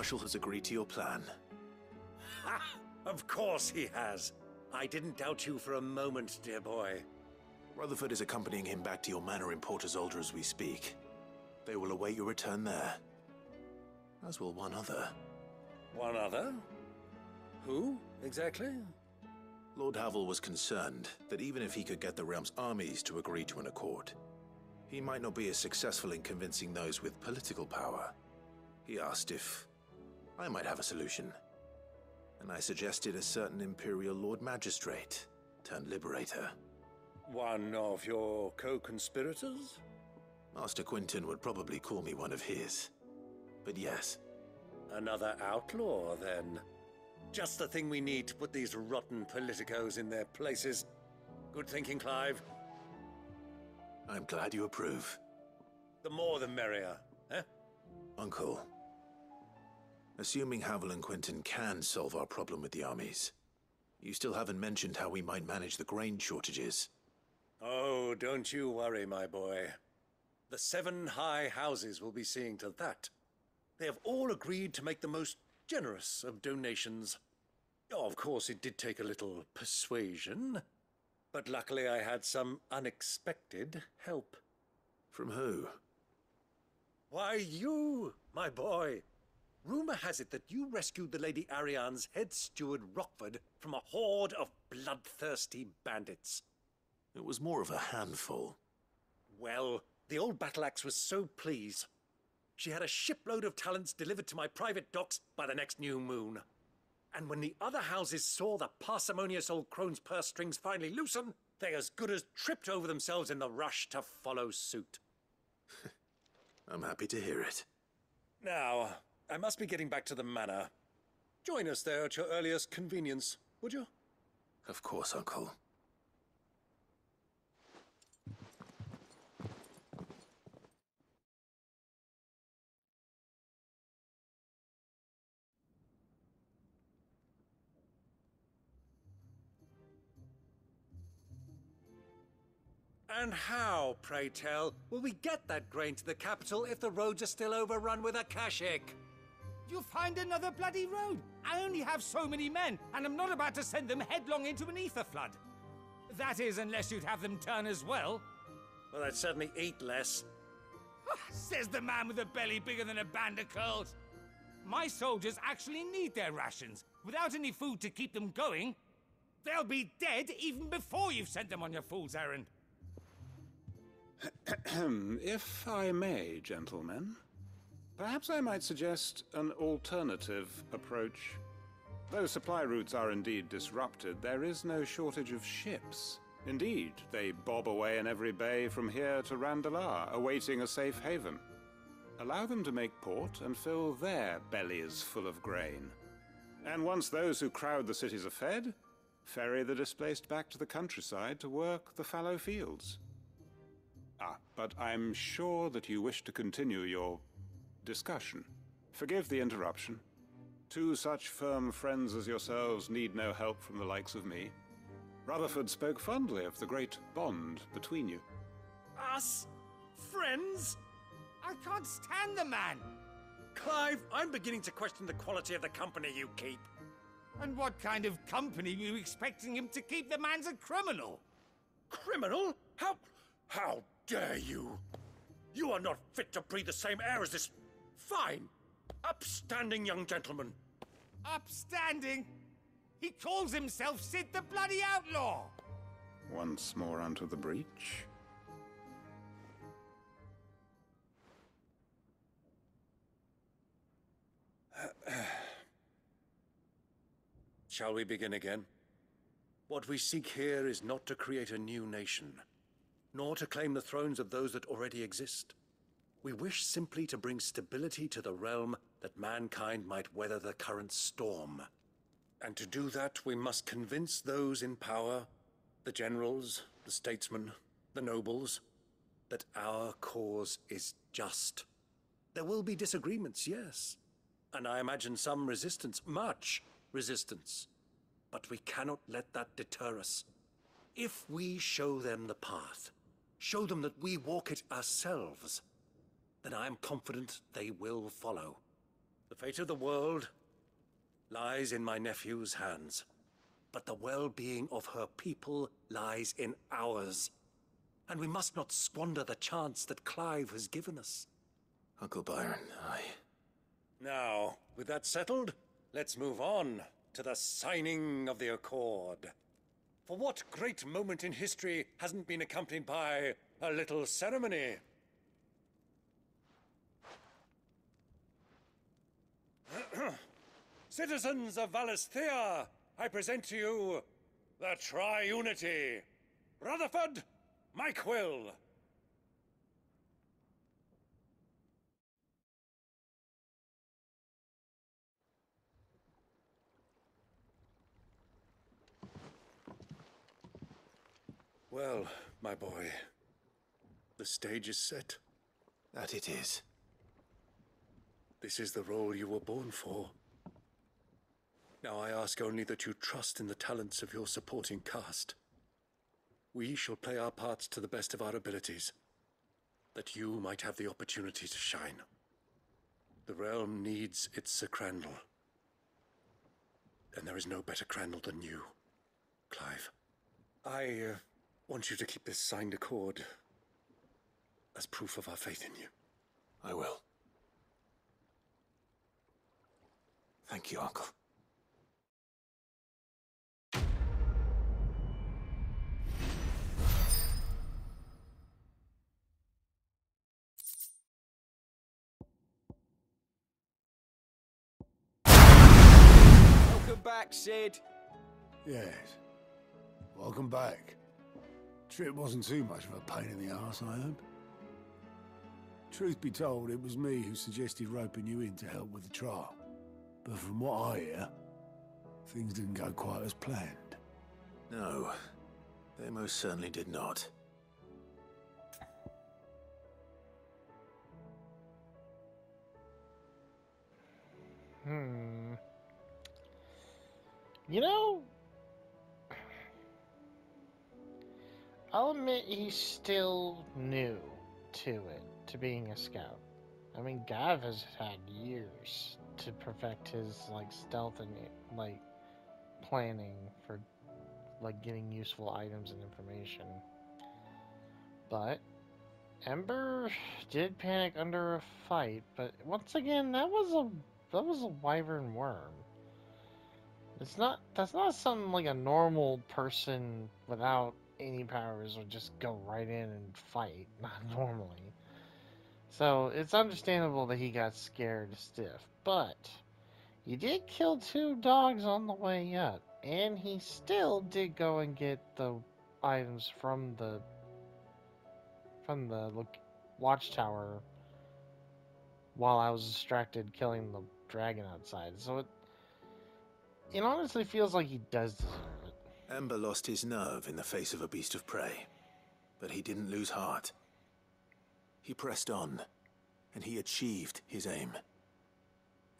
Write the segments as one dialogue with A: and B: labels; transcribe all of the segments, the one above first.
A: Marshal has agreed to your plan.
B: Ha! Of course he has. I didn't doubt you for a moment, dear boy.
A: Rutherford is accompanying him back to your manor in Port Isolde as we speak. They will await your return there. As will one other.
B: One other? Who, exactly?
A: Lord Havel was concerned that even if he could get the realm's armies to agree to an accord, he might not be as successful in convincing those with political power. He asked if I might have a solution, and I suggested a certain Imperial Lord Magistrate turned Liberator.
B: One of your co-conspirators?
A: Master Quinton would probably call me one of his. But yes.
B: Another outlaw, then. Just the thing we need to put these rotten politicos in their places. Good thinking, Clive.
A: I'm glad you approve.
B: The more the merrier, eh?
A: Uncle, assuming Havel and Quinton can solve our problem with the armies, you still haven't mentioned how we might manage the grain shortages.
B: Oh, don't you worry, my boy. The 7 high houses will be seeing to that. They have all agreed to make the most generous of donations. Oh, of course, it did take a little persuasion, but luckily I had some unexpected help.
A: From who?
B: Why, you, my boy. Rumor has it that you rescued the Lady Ariane's head steward Rockford from a horde of bloodthirsty bandits.
A: It was more of a handful.
B: Well, the old battle-axe was so pleased. She had a shipload of talents delivered to my private docks by the next new moon. And when the other houses saw the parsimonious old crone's purse strings finally loosen, they as good as tripped over themselves in the rush to follow suit.
A: I'm happy to hear it.
B: Now, I must be getting back to the manor. Join us there at your earliest convenience, would you?
A: Of course, Uncle.
B: And how, pray tell, will we get that grain to the capital if the roads are still overrun with Akashic?
C: You'll find another bloody road. I only have so many men, and I'm not about to send them headlong into an ether flood. That is, unless you'd have them turn as well.
B: Well, I'd certainly eat less.
C: Says the man with a belly bigger than a band of curls. My soldiers actually need their rations. Without any food to keep them going, they'll be dead even before you've sent them on your fool's errand.
D: If I may, gentlemen, perhaps I might suggest an alternative approach. Though supply routes are indeed disrupted, there is no shortage of ships. Indeed, they bob away in every bay from here to Randalar, awaiting a safe haven. Allow them to make port and fill their bellies full of grain. And once those who crowd the cities are fed, ferry the displaced back to the countryside to work the fallow fields. But I'm sure that you wish to continue your discussion. Forgive the interruption. 2 such firm friends as yourselves need no help from the likes of me. Rutherford spoke fondly of the great bond between you.
B: Us? Friends?
C: I can't stand the man!
B: Clive, I'm beginning to question the quality of the company you keep.
C: And what kind of company were you expecting him to keep? The man's a criminal!
B: Criminal? How dare you? You are not fit to breathe the same air as this fine, upstanding young gentleman.
C: Upstanding? He calls himself Sid the Bloody Outlaw!
D: Once more onto the breach.
B: Shall we begin again? What we seek here is not to create a new nation, nor to claim the thrones of those that already exist. We wish simply to bring stability to the realm that mankind might weather the current storm. And to do that, we must convince those in power, the generals, the statesmen, the nobles, that our cause is just. There will be disagreements, yes, and I imagine some resistance, much resistance. But we cannot let that deter us. If we show them the path, show them that we walk it ourselves, then I am confident they will follow. The fate of the world lies in my nephew's hands, but the well-being of her people lies in ours. And we must not squander the chance that Clive has given us.
A: Uncle Byron,
B: Now, with that settled, let's move on to the signing of the Accord. For what great moment in history hasn't been accompanied by a little ceremony? Citizens of Valisthea, I present to you the Tri-Unity. Rutherford, Mike Will. Well, my boy, the stage is set.
A: that it is.
B: This is the role you were born for. Now I ask only that you trust in the talents of your supporting cast. We shall play our parts to the best of our abilities, that you might have the opportunity to shine. The realm needs its Sir Crandall, and there is no better Crandall than you, Clive. I want you to keep this signed accord as proof of our faith in you.
A: I will. Thank you, Uncle.
E: Welcome back, Sid.
F: Yes. Welcome back. Trip wasn't too much of a pain in the arse, I hope. Truth be told, it was me who suggested roping you in to help with the trial. But from what I hear, things didn't go quite as planned.
A: No, they most certainly did not.
G: You know, I'll admit he's still new to it, to being a scout. I mean, Gav has had years to perfect his, stealth and, planning for, getting useful items and information. But Ember did panic under a fight, but once again, that was a wyvern worm. That's not something like a normal person without any powers would just go right in and fight, not normally. So it's understandable that he got scared stiff, but he did kill 2 dogs on the way up, and he still did go and get the items from the watchtower while I was distracted killing the dragon outside. So it honestly feels like he does deserve it.
A: Ember lost his nerve in the face of a beast of prey, but he didn't lose heart. He pressed on, and he achieved his aim.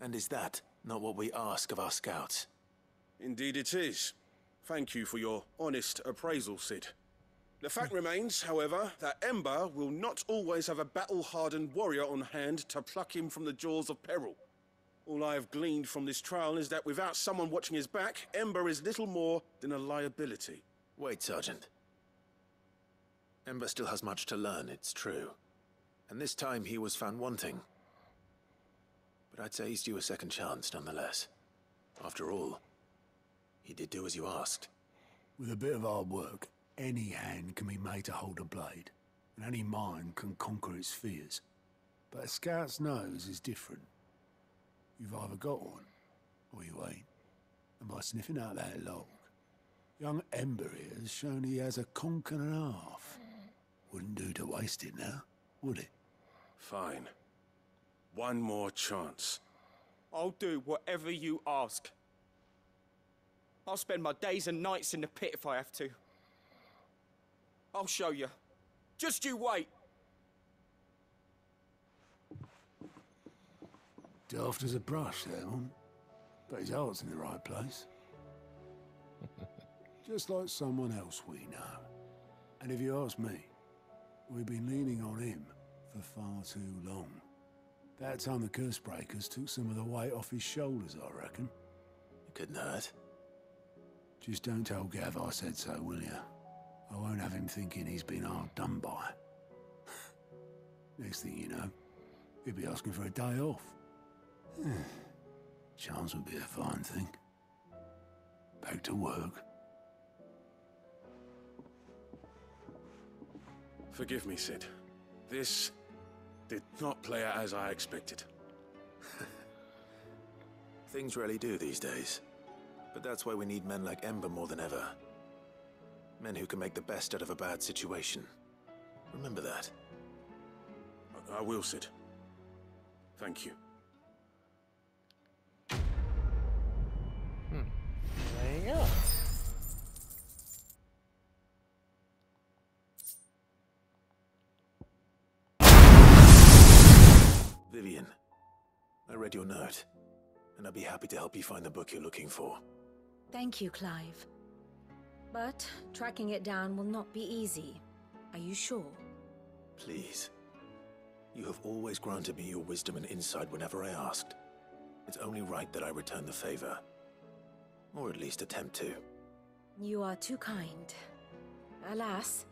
A: And is that not what we ask of our scouts?
H: Indeed it is. Thank you for your honest appraisal, Sid. The fact remains, however, that Ember will not always have a battle-hardened warrior on hand to pluck him from the jaws of peril. All I have gleaned from this trial is that without someone watching his back, Ember is little more than a liability.
A: Wait, Sergeant. Ember still has much to learn, it's true. And this time he was found wanting. But I'd say he's due a second chance, nonetheless. After all, he did do as you asked.
F: With a bit of hard work, any hand can be made to hold a blade, and any mind can conquer its fears. But a scout's nose is different. You've either got one, or you ain't. And by sniffing out that log, young Ember here has shown he has a conch and a half. Wouldn't do to waste it now, would it?
H: Fine. One more chance.
E: I'll do whatever you ask. I'll spend my days and nights in the pit if I have to. I'll show you. Just you wait.
F: Daft as a brush, that one. But his heart's in the right place. Just like someone else we know. And if you ask me, we've been leaning on him for far too long. That time the curse breakers took some of the weight off his shoulders, I reckon.
A: It couldn't hurt.
F: Just don't tell Gav I said so, will you? I won't have him thinking he's been hard done by. Next thing you know, he'll be asking for a day off. Chance would be a fine thing. Back to work.
H: Forgive me, Sid. This did not play out as I expected.
A: Things rarely do these days. But that's why we need men like Ember more than ever. Men who can make the best out of a bad situation. Remember that.
H: I will, Sid. Thank you.
G: There you go.
A: Vivian, I read your note, and I'd be happy to help you find the book you're looking for.
I: Thank you, Clive. But tracking it down will not be easy. Are you sure?
A: Please. You have always granted me your wisdom and insight whenever I asked. It's only right that I return the favor. Or at least attempt to.
I: You are too kind. Alas,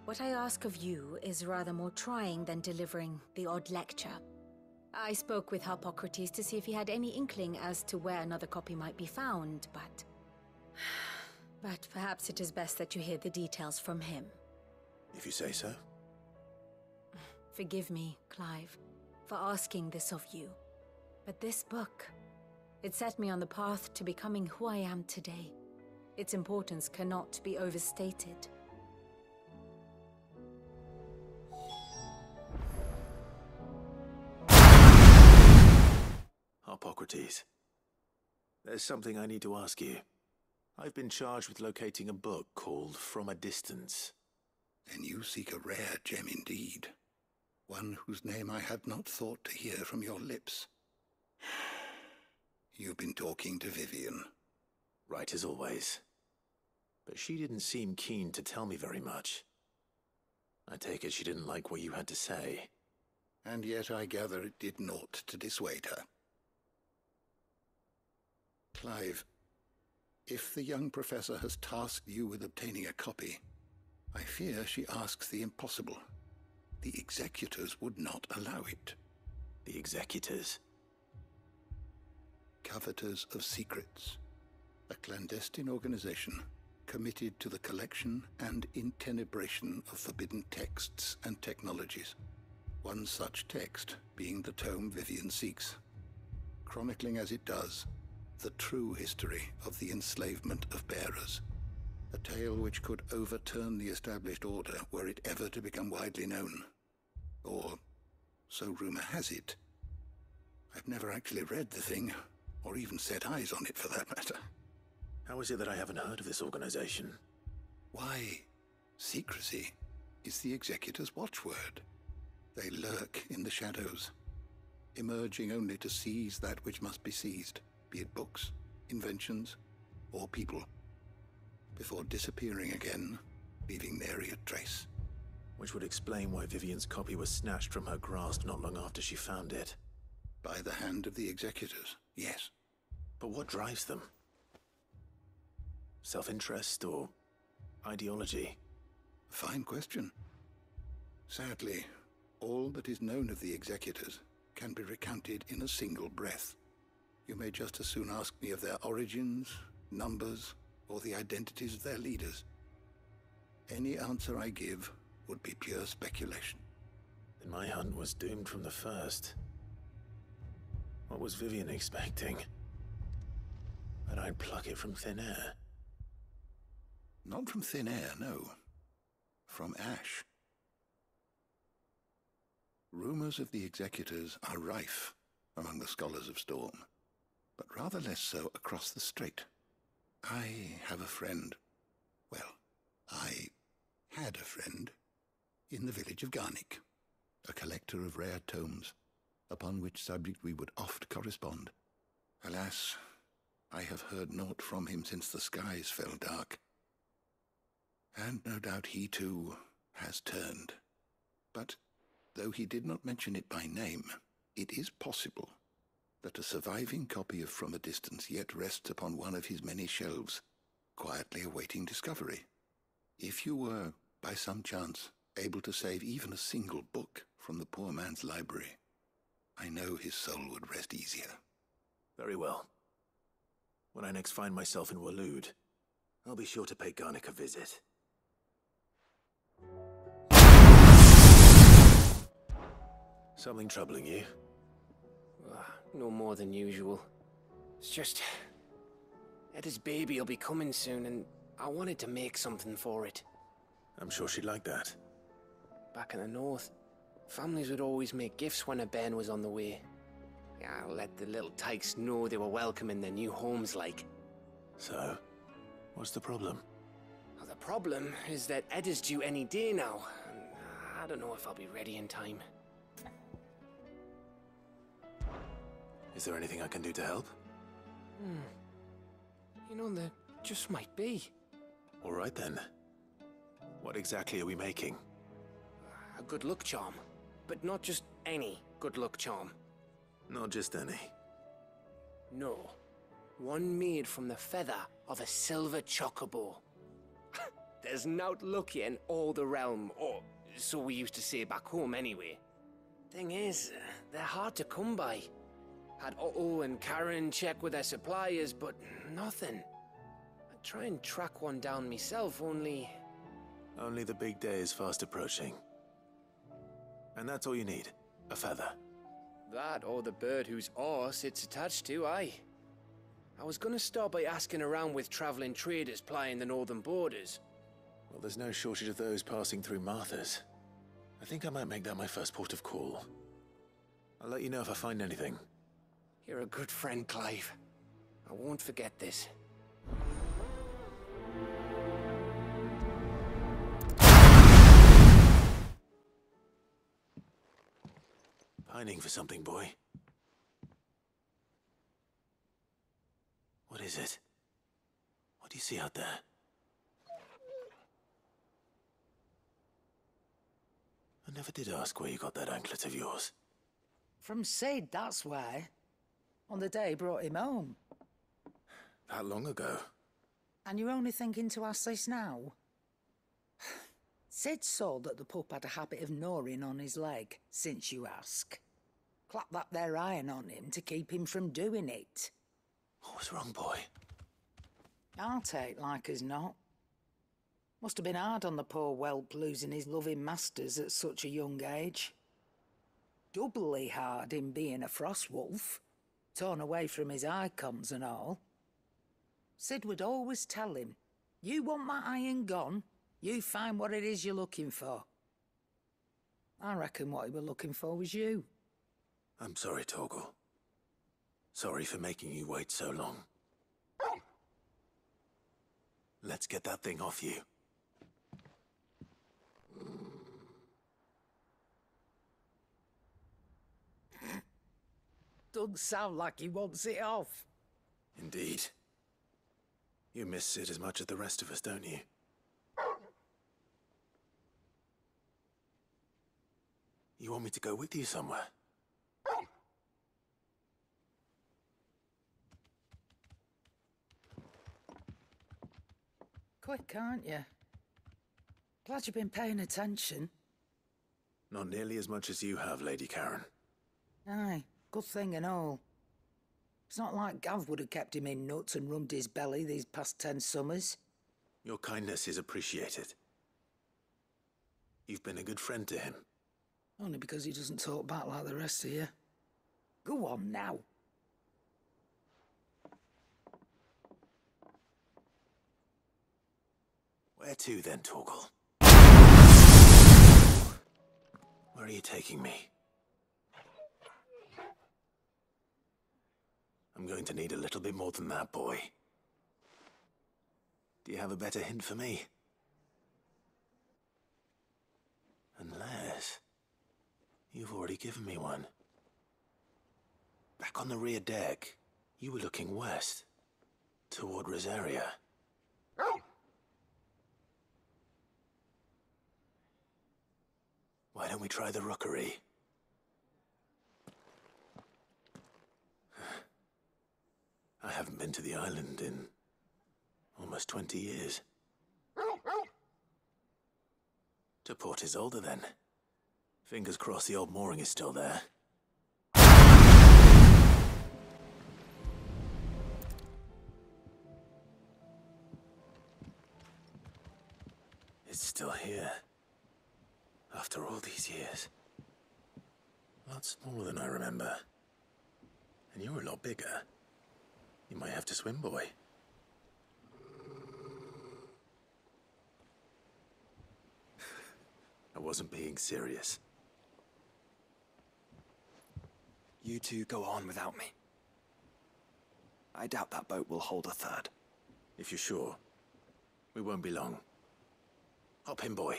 I: what I ask of you is rather more trying than delivering the odd lecture. I spoke with Harpocrates to see if he had any inkling as to where another copy might be found, but... But perhaps it is best that you hear the details from him.
A: If you say so.
I: Forgive me, Clive, for asking this of you. But this book, it set me on the path to becoming who I am today. Its importance cannot be overstated.
A: Harpocrates. There's something I need to ask you. I've been charged with locating a book called From a Distance.
J: Then you seek a rare gem indeed. One whose name I had not thought to hear from your lips. You've been talking to Vivian.
A: Right as always. But she didn't seem keen to tell me very much. I take it she didn't like what you had to say.
J: And yet I gather it did naught to dissuade her. Clive, if the young professor has tasked you with obtaining a copy, I fear she asks the impossible. The executors would not allow it.
A: The executors?
J: Coveters of Secrets. A clandestine organization committed to the collection and intenebration of forbidden texts and technologies. One such text being the tome Vivian seeks, chronicling as it does the true history of the enslavement of bearers. A tale which could overturn the established order were it ever to become widely known. Or, so rumor has it. I've never actually read the thing, or even set eyes on it for that matter.
A: How is it that I haven't heard of this organization?
J: Why, secrecy is the executor's watchword. They lurk in the shadows, emerging only to seize that which must be seized, be it books, inventions, or people, before disappearing again, leaving nary a trace.
A: Which would explain why Vivian's copy was snatched from her grasp not long after she found it.
J: By the hand of the executors, yes.
A: But what drives them? Self-interest or ideology?
J: A fine question. Sadly, all that is known of the executors can be recounted in a single breath. You may just as soon ask me of their origins, numbers, or the identities of their leaders. Any answer I give would be pure speculation.
A: Then my hunt was doomed from the first. What was Vivian expecting? That I'd pluck it from thin air?
J: Not from thin air, no. From ash. Rumors of the executors are rife among the scholars of Storm, but rather less so across the strait. I have a friend. Well, I had a friend in the village of Garnick, a collector of rare tomes, upon which subject we would oft correspond. Alas, I have heard naught from him since the skies fell dark. And no doubt he too has turned. But though he did not mention it by name, It is possible that a surviving copy of From a Distance yet rests upon one of his many shelves, quietly awaiting discovery. If you were, by some chance, able to save even a single book from the poor man's library, I know his soul would rest easier.
A: Very well. When I next find myself in Waloed, I'll be sure to pay Garnick a visit. Something troubling you?
K: No more than usual. It's just... Eda's baby will be coming soon, and I wanted to make something for it.
A: I'm sure she'd like that.
K: Back in the north, families would always make gifts when a bairn was on the way. Yeah, let the little tykes know they were welcome in their new homes, like.
A: So, what's the problem?
K: Well, the problem is that Eda's due any day now, and I don't know if I'll be ready in time.
A: Is there anything I can do to help?
K: You know, there just might be.
A: All right then. What exactly are we making?
K: A good luck charm. But not just any good luck charm.
A: Not just any.
K: No. One made from the feather of a silver chocobo. There's naught luckier in all the realm, or so we used to say back home anyway. Thing is, they're hard to come by. Had Otto and Karen check with their suppliers, but nothing. I'd try and track one down myself, only...
A: Only the big day is fast approaching. And that's all you need, a feather.
K: That, or the bird whose horse it's attached to, aye. I was gonna start by asking around with traveling traders plying the northern borders.
A: Well, there's no shortage of those passing through Martha's. I think I might make that my first port of call. I'll let you know if I find anything.
K: You're a good friend, Clive. I won't forget this.
A: Pining for something, boy. What is it? What do you see out there? I never did ask where you got that anklet of yours.
L: From Sid, that's why. On the day he brought him home.
A: That long ago?
L: And you're only thinking to ask this now? Sid saw that the pup had a habit of gnawing on his leg, since you ask. Clap that there iron on him to keep him from doing it.
A: What was wrong, boy?
L: I'll take like as not. Must have been hard on the poor whelp losing his loving masters at such a young age. Doubly hard in being a frost wolf, torn away from his icons and all. Sid would always tell him, you want my iron gone, you find what it is you're looking for. I reckon what he were looking for was you.
A: I'm sorry, Torgal. Sorry for making you wait so long. Let's get that thing off you.
L: Doesn't sound like he wants it off.
A: Indeed. You miss Sid as much as the rest of us, don't you? You want me to go with you somewhere?
L: Quick, aren't you? Glad you've been paying attention.
A: Not nearly as much as you have, Lady Karen.
L: Aye, good thing and all. It's not like Gav would have kept him in nuts and rubbed his belly these past 10 summers.
A: Your kindness is appreciated. You've been a good friend to him.
L: Only because he doesn't talk back like the rest of you. Go on now.
A: Where to then, Torgal? Where are you taking me? I'm going to need a little bit more than that, boy. Do you have a better hint for me? Unless... you've already given me one. Back on the rear deck, you were looking west, toward Rosaria. Why don't we try the rookery? I haven't been to the island in almost 20 years. To Port Isolde, then. Fingers crossed the old mooring is still there. It's still here. After all these years. A lot smaller than I remember. And you're a lot bigger. You might have to swim, boy. I wasn't being serious.
M: You two go on without me. I doubt that boat will hold a third.
A: If you're sure, we won't be long. Hop in, boy.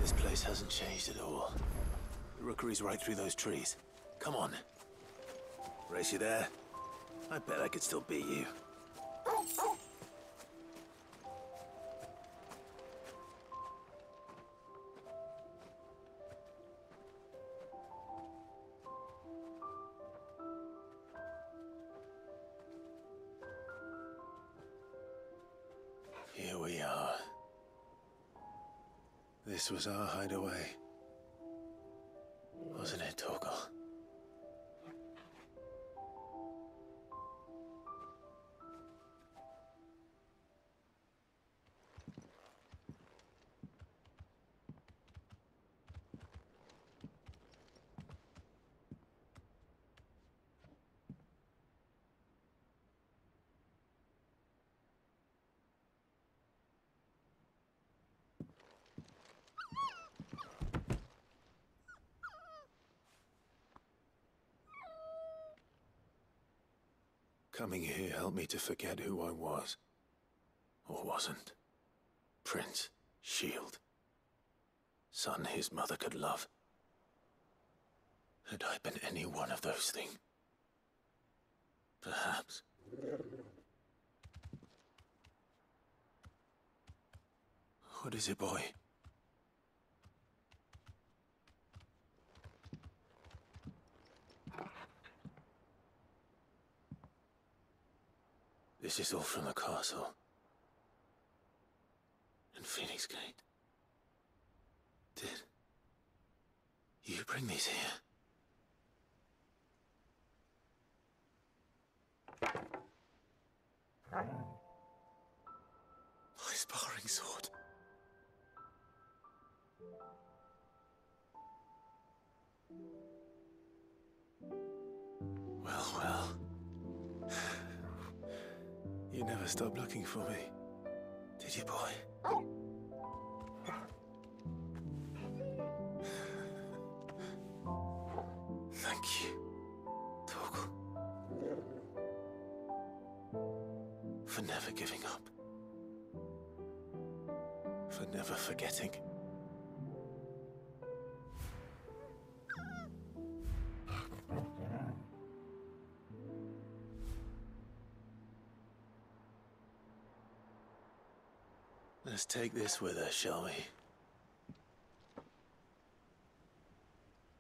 A: This place hasn't changed at all. The rookery's right through those trees. Come on. Race you there? I bet I could still beat you. Here we are. This was our hideaway. Wasn't it, Torgal? Coming here helped me to forget who I was. Or wasn't. Prince, shield. Son his mother could love. Had I been any one of those things? Perhaps. What is it, boy? This is all from the castle. And Phoenix Gate. Did you bring these here? My sparring sword. Well, well. You never stopped looking for me, did you, boy? Thank you, Torgal. For never giving up. For never forgetting. Let's take this with us, shall we?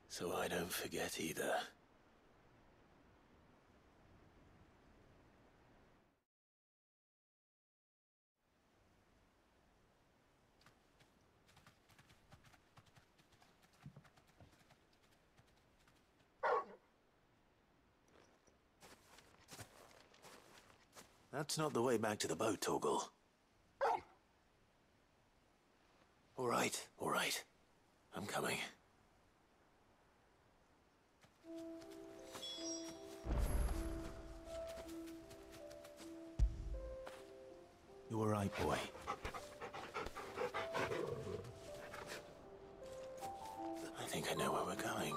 A: So I don't forget either. That's not the way back to the boat, Torgal. All right. I'm coming. You all right, boy? I think I know where we're going.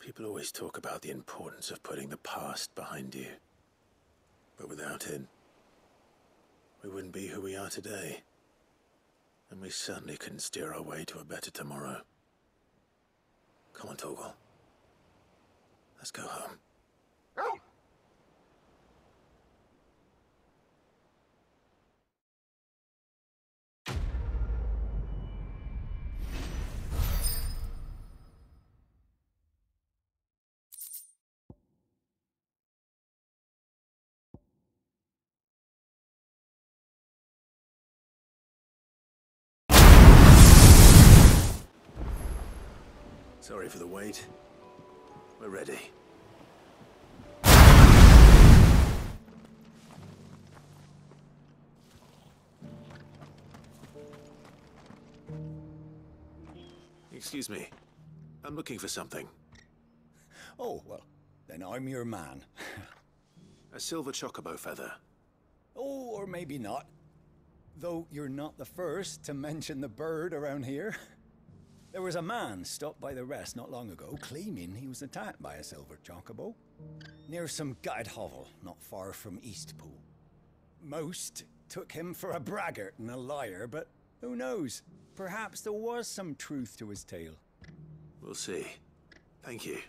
A: People always talk about the importance of putting the past behind you. But without it, we wouldn't be who we are today. And we certainly couldn't steer our way to a better tomorrow. Come on, Torgal. Let's go home. Sorry for the wait. We're ready. Excuse me. I'm looking for something.
N: Oh, well, then I'm your man.
A: A silver chocobo feather.
N: Oh, or maybe not. Though you're not the first to mention the bird around here. There was a man stopped by the rest not long ago, claiming he was attacked by a silver chocobo, near some gutted hovel not far from Eastpool. Most took him for a braggart and a liar, but who knows? Perhaps there was some truth to his tale.
A: We'll see. Thank you.